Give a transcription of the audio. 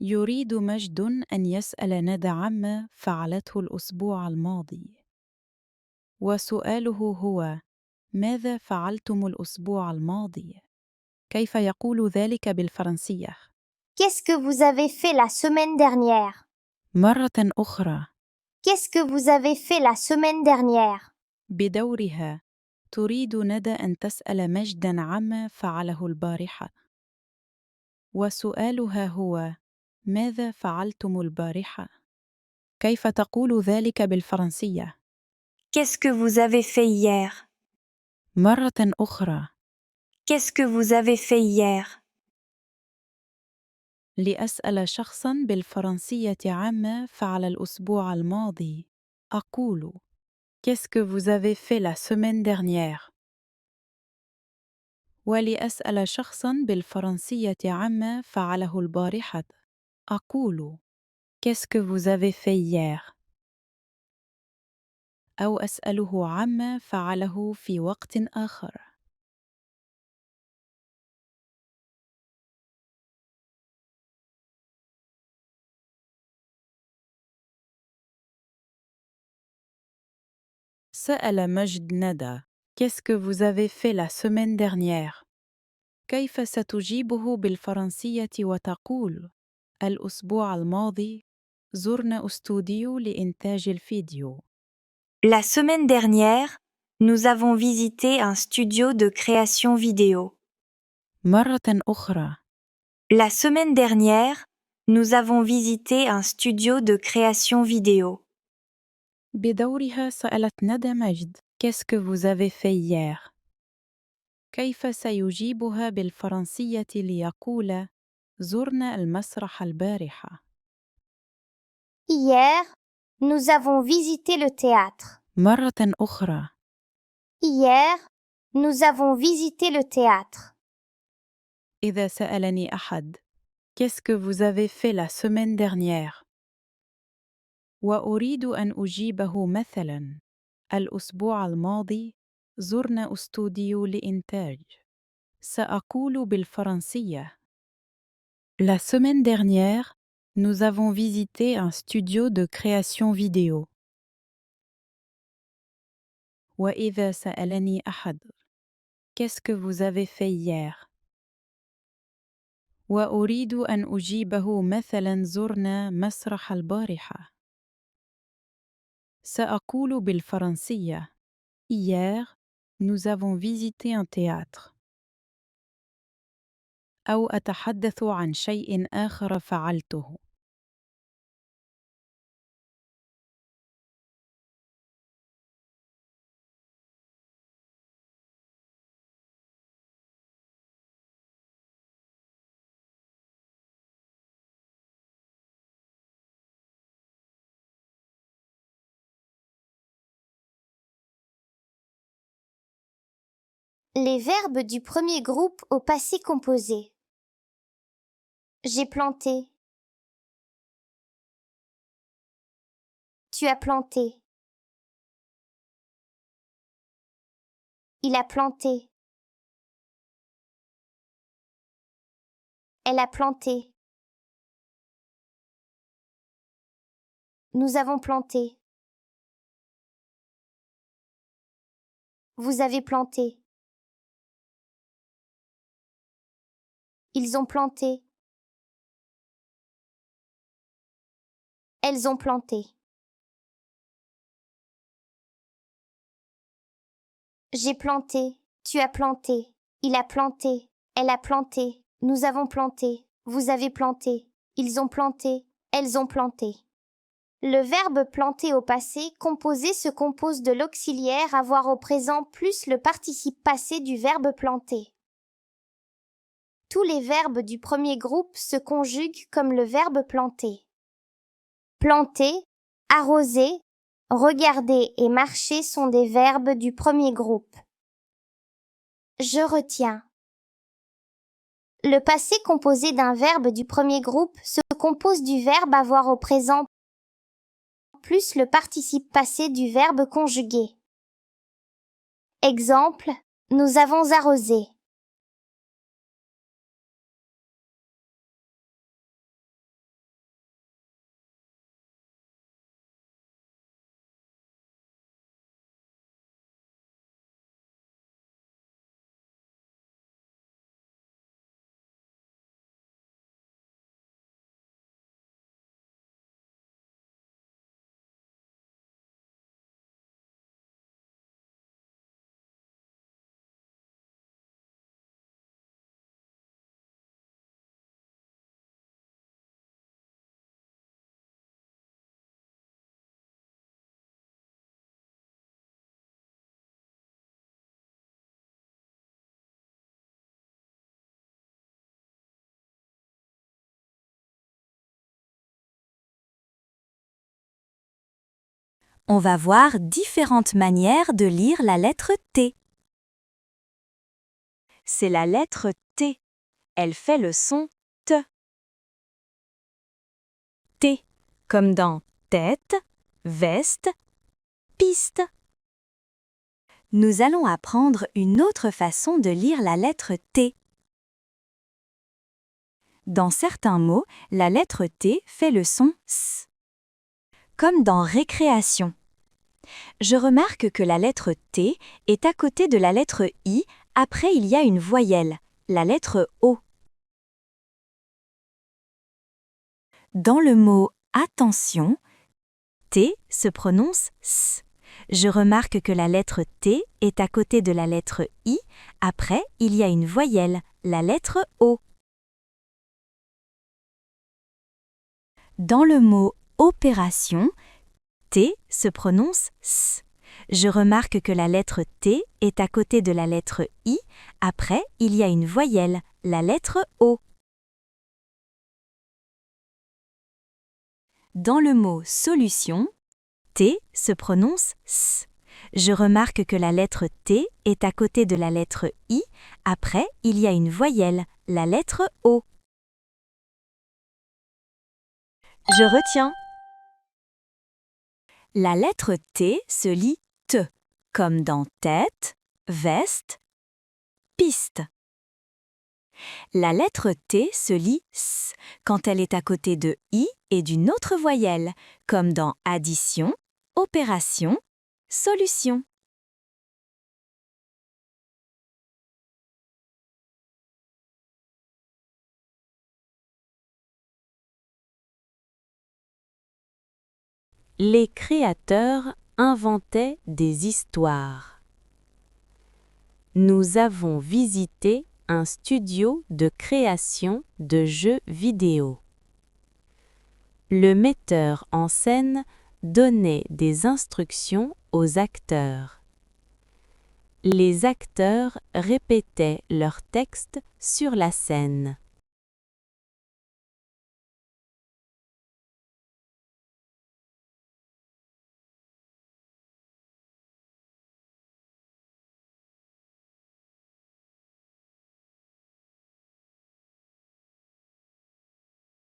يريد مجد أن يسأل ندى عما فعلته الأسبوع الماضي. وسؤاله هو: ماذا فعلتم الأسبوع الماضي؟ كيف يقول ذلك بالفرنسية؟ Qu'est-ce que vous avez fait la semaine dernière? مرة أخرى. Qu'est-ce que vous avez fait la semaine dernière? بدورها تريد ندى أن تسأل مجداً عما فعله البارحة. وسؤالها هو: ماذا فعلتم البارحة؟ كيف تقول ذلك بالفرنسية؟ Qu'est-ce que vous avez fait hier? مرة أخرى. Qu'est-ce que vous avez fait hier? لأسأل شخصاً بالفرنسية عما فعل الأسبوع الماضي، أقول: Qu'est-ce que vous avez fait la semaine dernière؟ ولأسأل شخصاً بالفرنسية عما فعله البارحة، أقول: Qu'est-ce que vous avez fait hier؟ أو أسأله عما فعله في وقت آخر. سأل مجد ندى: Qu'est-ce que vous avez fait la semaine dernière؟ كيف ستجيبه بالفرنسية وتقول: الأسبوع الماضي زرنا استوديو لإنتاج الفيديو. La semaine dernière, nous avons visité un studio de création vidéo. مرة أخرى. La semaine dernière, nous avons visité un studio de création vidéo. بدورها سألت ندى مجد: Qu'est-ce que vous avez fait hier؟ كيف سيجيبها بالفرنسية ليقول: زرنا المسرح البارحة. Hier, nous avons visité le théâtre. مرة أخرى. Hier, nous avons visité le théâtre. إذا سألني أحد: Qu'est-ce que vous avez fait la semaine dernière؟ وأريد أن أجيبه مثلاً: الأسبوع الماضي زرنا استوديو لإنتاج، سأقول بالفرنسية: La semaine dernière, nous avons visité un studio de création vidéo. وإذا سألني أحد: Qu'est-ce que vous avez fait hier؟ وأريد أن أجيبه مثلاً: زرنا مسرح البارحة، سأقول بالفرنسية: Hier, nous avons visité un théâtre. أو أتحدث عن شيء آخر فعلته. Les verbes du premier groupe au passé composé. J'ai planté. Tu as planté. Il a planté. Elle a planté. Nous avons planté. Vous avez planté. Ils ont planté. Elles ont planté. J'ai planté. Tu as planté. Il a planté. Elle a planté. Nous avons planté. Vous avez planté. Ils ont planté. Elles ont planté. Le verbe planter au passé composé se compose de l'auxiliaire avoir au présent plus le participe passé du verbe planter. Tous les verbes du premier groupe se conjuguent comme le verbe planter. Planter, arroser, regarder et marcher sont des verbes du premier groupe. Je retiens. Le passé composé d'un verbe du premier groupe se compose du verbe avoir au présent plus le participe passé du verbe conjugué. Exemple, nous avons arrosé. On va voir différentes manières de lire la lettre T. C'est la lettre T. Elle fait le son T. T, comme dans tête, veste, piste. Nous allons apprendre une autre façon de lire la lettre T. Dans certains mots, la lettre T fait le son S. Comme dans récréation. Je remarque que la lettre T est à côté de la lettre I, après il y a une voyelle, la lettre O. Dans le mot attention, T se prononce S. Je remarque que la lettre T est à côté de la lettre I, après il y a une voyelle, la lettre O. Dans le mot opération, T se prononce S. Je remarque que la lettre T est à côté de la lettre I, après il y a une voyelle, la lettre O. Dans le mot solution, T se prononce S. Je remarque que la lettre T est à côté de la lettre I, après il y a une voyelle, la lettre O. Je retiens. La lettre T se lit T, comme dans tête, veste, piste. La lettre T se lit S quand elle est à côté de I et d'une autre voyelle, comme dans addition, opération, solution. Les créateurs inventaient des histoires. Nous avons visité un studio de création de jeux vidéo. Le metteur en scène donnait des instructions aux acteurs. Les acteurs répétaient leurs textes sur la scène.